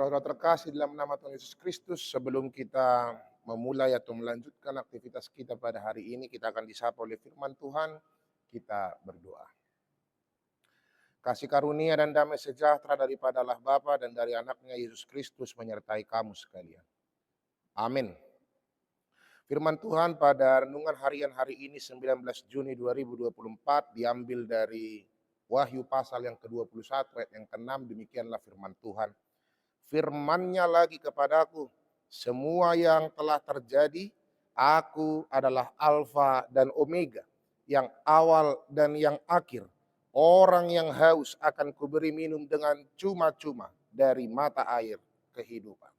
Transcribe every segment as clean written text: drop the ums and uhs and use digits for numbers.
Saudara terkasih dalam nama Tuhan Yesus Kristus, sebelum kita memulai atau melanjutkan aktivitas kita pada hari ini, kita akan disapa oleh firman Tuhan, kita berdoa. Kasih karunia dan damai sejahtera daripada Allah Bapa dan dari anaknya Yesus Kristus menyertai kamu sekalian. Amin. Firman Tuhan pada renungan harian hari ini 19 Juni 2024 diambil dari Wahyu pasal yang ke-21 ayat yang ke-6, demikianlah firman Tuhan. Firman-Nya lagi kepadaku, semua yang telah terjadi, aku adalah Alfa dan Omega, yang awal dan yang akhir. Orang yang haus akan kuberi minum dengan cuma-cuma dari mata air kehidupan.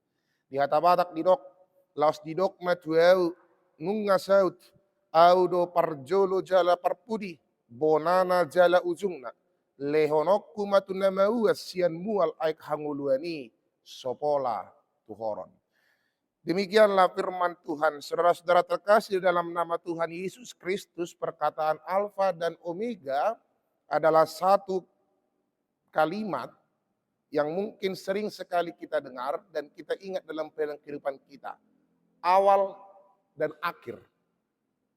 Di hata batak didok, laos didok matuau, ngunga saut, audo parjolo jala parpudi, bonana jala ujungna, lehonokku matunamau asian mual aik hanguluani, sopola tuhoron. Demikianlah firman Tuhan. Saudara-saudara terkasih dalam nama Tuhan Yesus Kristus, perkataan Alfa dan Omega adalah satu kalimat yang mungkin sering sekali kita dengar dan kita ingat dalam kehidupan kita. Awal dan akhir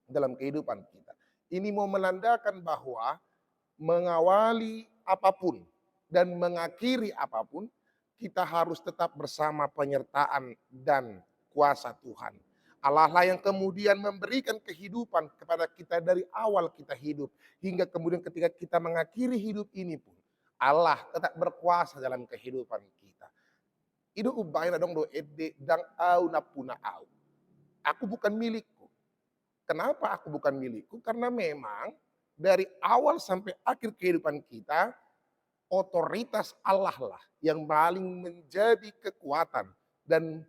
dalam kehidupan kita. Ini mau menandakan bahwa mengawali apapun dan mengakhiri apapun, kita harus tetap bersama penyertaan dan kuasa Tuhan. Allah lah yang kemudian memberikan kehidupan kepada kita dari awal kita hidup. Hingga kemudian ketika kita mengakhiri hidup ini pun, Allah tetap berkuasa dalam kehidupan kita. Itu ubaina dong do ede dang au napuna au. Aku bukan milikku. Kenapa aku bukan milikku? Karena memang dari awal sampai akhir kehidupan kita, otoritas Allah lah yang paling menjadi kekuatan dan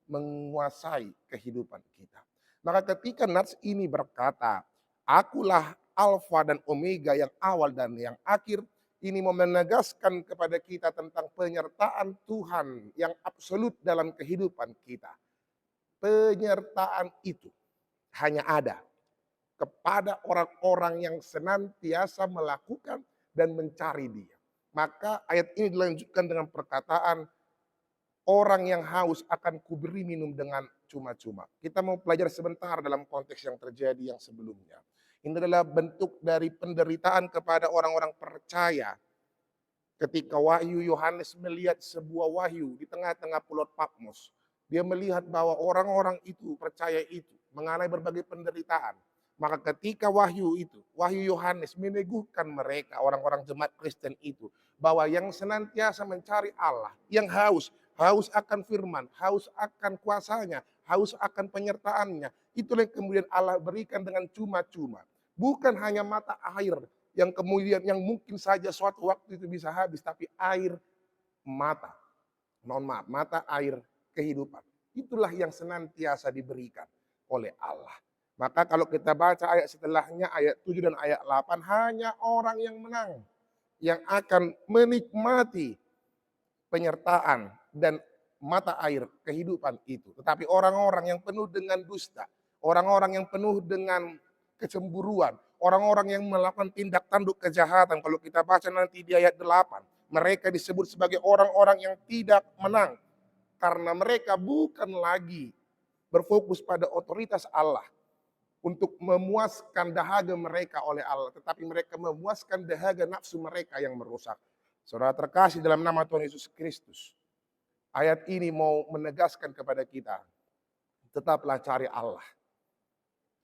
menguasai kehidupan kita. Maka ketika nats ini berkata, akulah Alfa dan Omega yang awal dan yang akhir, ini mau menegaskan kepada kita tentang penyertaan Tuhan yang absolut dalam kehidupan kita. Penyertaan itu hanya ada kepada orang-orang yang senantiasa melakukan dan mencari Dia. Maka ayat ini dilanjutkan dengan perkataan, orang yang haus akan kuberi minum dengan cuma-cuma. Kita mau belajar sebentar dalam konteks yang terjadi yang sebelumnya. Ini adalah bentuk dari penderitaan kepada orang-orang percaya. Ketika Wahyu Yohanes melihat sebuah wahyu di tengah-tengah pulau Patmos. Dia melihat bahwa orang-orang itu percaya itu mengalami berbagai penderitaan. Maka ketika wahyu Yohanes meneguhkan mereka, orang-orang jemaat Kristen itu, bahwa yang senantiasa mencari Allah, yang haus akan firman, haus akan kuasanya, haus akan penyertaannya, itulah yang kemudian Allah berikan dengan cuma-cuma. Bukan hanya mata air yang kemudian yang mungkin saja suatu waktu itu bisa habis, tapi air mata, mata air kehidupan. Itulah yang senantiasa diberikan oleh Allah. Maka kalau kita baca ayat setelahnya, ayat 7 dan ayat 8, hanya orang yang menang yang akan menikmati penyertaan dan mata air kehidupan itu. Tetapi orang-orang yang penuh dengan dusta, orang-orang yang penuh dengan kecemburuan, orang-orang yang melakukan tindak tanduk kejahatan, kalau kita baca nanti di ayat 8, mereka disebut sebagai orang-orang yang tidak menang. Karena mereka bukan lagi berfokus pada otoritas Allah untuk memuaskan dahaga mereka oleh Allah, tetapi mereka memuaskan dahaga nafsu mereka yang merusak. Saudara terkasih dalam nama Tuhan Yesus Kristus, ayat ini mau menegaskan kepada kita, tetaplah cari Allah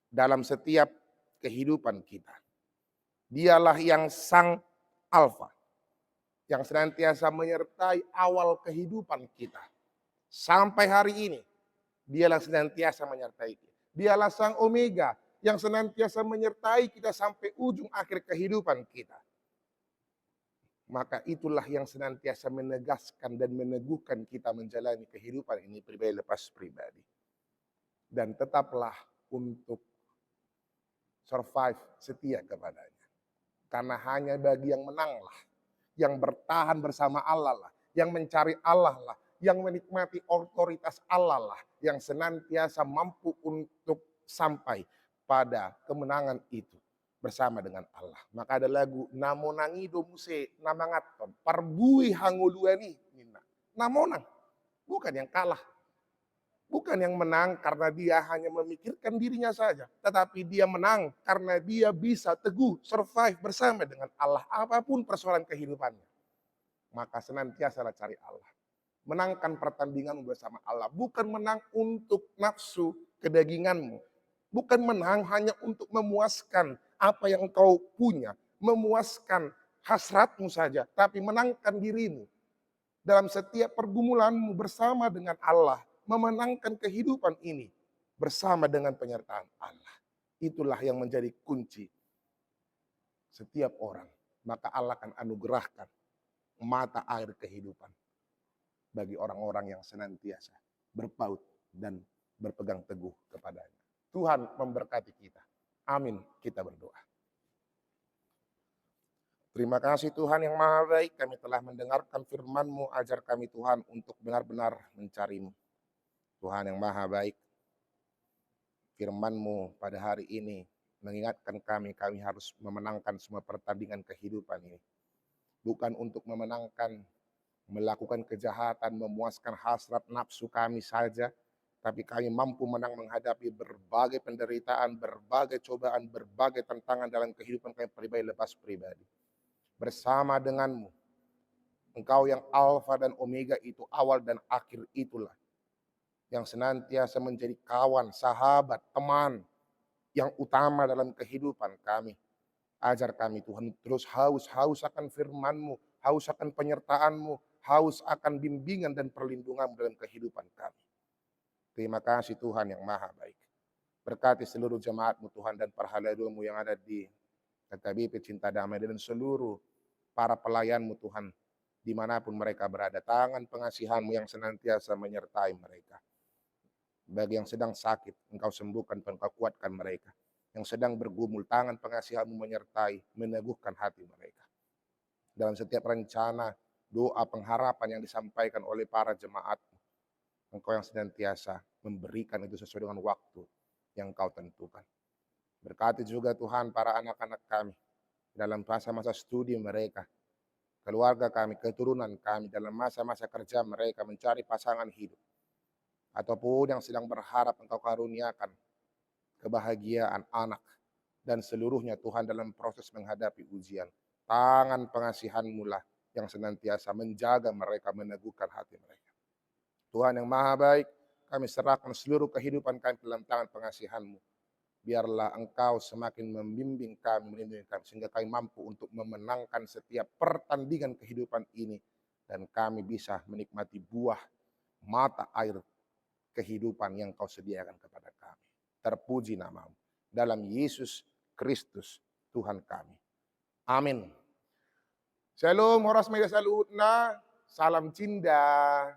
dalam setiap kehidupan kita. Dialah yang sang Alfa, yang senantiasa menyertai awal kehidupan kita. Sampai hari ini, dialah senantiasa menyertai kita. Dialah sang Omega yang senantiasa menyertai kita sampai ujung akhir kehidupan kita. Maka itulah yang senantiasa menegaskan dan meneguhkan kita menjalani kehidupan ini pribadi lepas pribadi. Dan tetaplah untuk survive, setia kepadanya. Karena hanya bagi yang menanglah, yang bertahan bersama Allah lah, yang mencari Allah lah, yang menikmati otoritas Allah lah, yang senantiasa mampu untuk sampai pada kemenangan itu bersama dengan Allah. Maka ada lagu, namonangi do muse namangaton, parbui hanguluani, namonang. bukan yang kalah. Bukan yang menang karena dia hanya memikirkan dirinya saja, tetapi dia menang karena dia bisa teguh, survive bersama dengan Allah apapun persoalan kehidupannya. Maka senantiasalah cari Allah. Menangkan pertandingan bersama Allah, bukan menang untuk nafsu kedaginganmu. Bukan menang hanya untuk memuaskan apa yang kau punya, memuaskan hasratmu saja, tapi menangkan dirimu dalam setiap pergumulanmu bersama dengan Allah, memenangkan kehidupan ini bersama dengan penyertaan Allah. Itulah yang menjadi kunci setiap orang. Maka Allah akan anugerahkan mata air kehidupan bagi orang-orang yang senantiasa berpaut dan berpegang teguh kepadanya. Tuhan memberkati kita. Amin. Kita berdoa. Terima kasih Tuhan yang maha baik, kami telah mendengarkan firman-Mu, ajar kami Tuhan untuk benar-benar mencari-Mu. Tuhan yang maha baik, firman-Mu pada hari ini mengingatkan kami harus memenangkan semua pertandingan kehidupan ini. Bukan untuk memenangkan, melakukan kejahatan, memuaskan hasrat nafsu kami saja, tapi kami mampu menang menghadapi berbagai penderitaan, berbagai cobaan, berbagai tantangan dalam kehidupan kami pribadi lepas pribadi. Bersama denganmu, Engkau yang Alfa dan Omega itu, awal dan akhir itulah, yang senantiasa menjadi kawan, sahabat, teman yang utama dalam kehidupan kami. Ajar kami Tuhan terus haus akan firman-Mu, haus akan penyertaan-Mu, haus akan bimbingan dan perlindungan dalam kehidupan kami. Terima kasih Tuhan yang maha baik. Berkati seluruh jemaat-Mu Tuhan dan para hadirin-Mu yang ada di KKBP Cinta Damai dan seluruh para pelayan-Mu Tuhan, dimanapun mereka berada, tangan pengasihan-Mu yang senantiasa menyertai mereka. Bagi yang sedang sakit, Engkau sembuhkan, Engkau kuatkan mereka. Yang sedang bergumul, tangan pengasihan-Mu menyertai, meneguhkan hati mereka. Dalam setiap rencana, doa, pengharapan yang disampaikan oleh para jemaat-Mu, Engkau yang senantiasa memberikan itu sesuai dengan waktu yang Engkau tentukan. Berkati juga Tuhan para anak-anak kami, dalam masa-masa studi mereka, keluarga kami, keturunan kami, dalam masa-masa kerja mereka mencari pasangan hidup, ataupun yang sedang berharap Engkau karuniakan kebahagiaan anak, dan seluruhnya Tuhan dalam proses menghadapi ujian. Tangan pengasihan-Mu lah yang senantiasa menjaga mereka, meneguhkan hati mereka. Tuhan yang maha baik, kami serahkan seluruh kehidupan kami dalam tangan pengasihan-Mu. Biarlah Engkau semakin membimbing kami, melindungi kami, sehingga kami mampu untuk memenangkan setiap pertandingan kehidupan ini. Dan kami bisa menikmati buah mata air kehidupan yang Kau sediakan kepada kami. Terpuji nama-Mu. Dalam Yesus Kristus Tuhan kami. Amin. Shalom, horas media salutna. Salam cinta.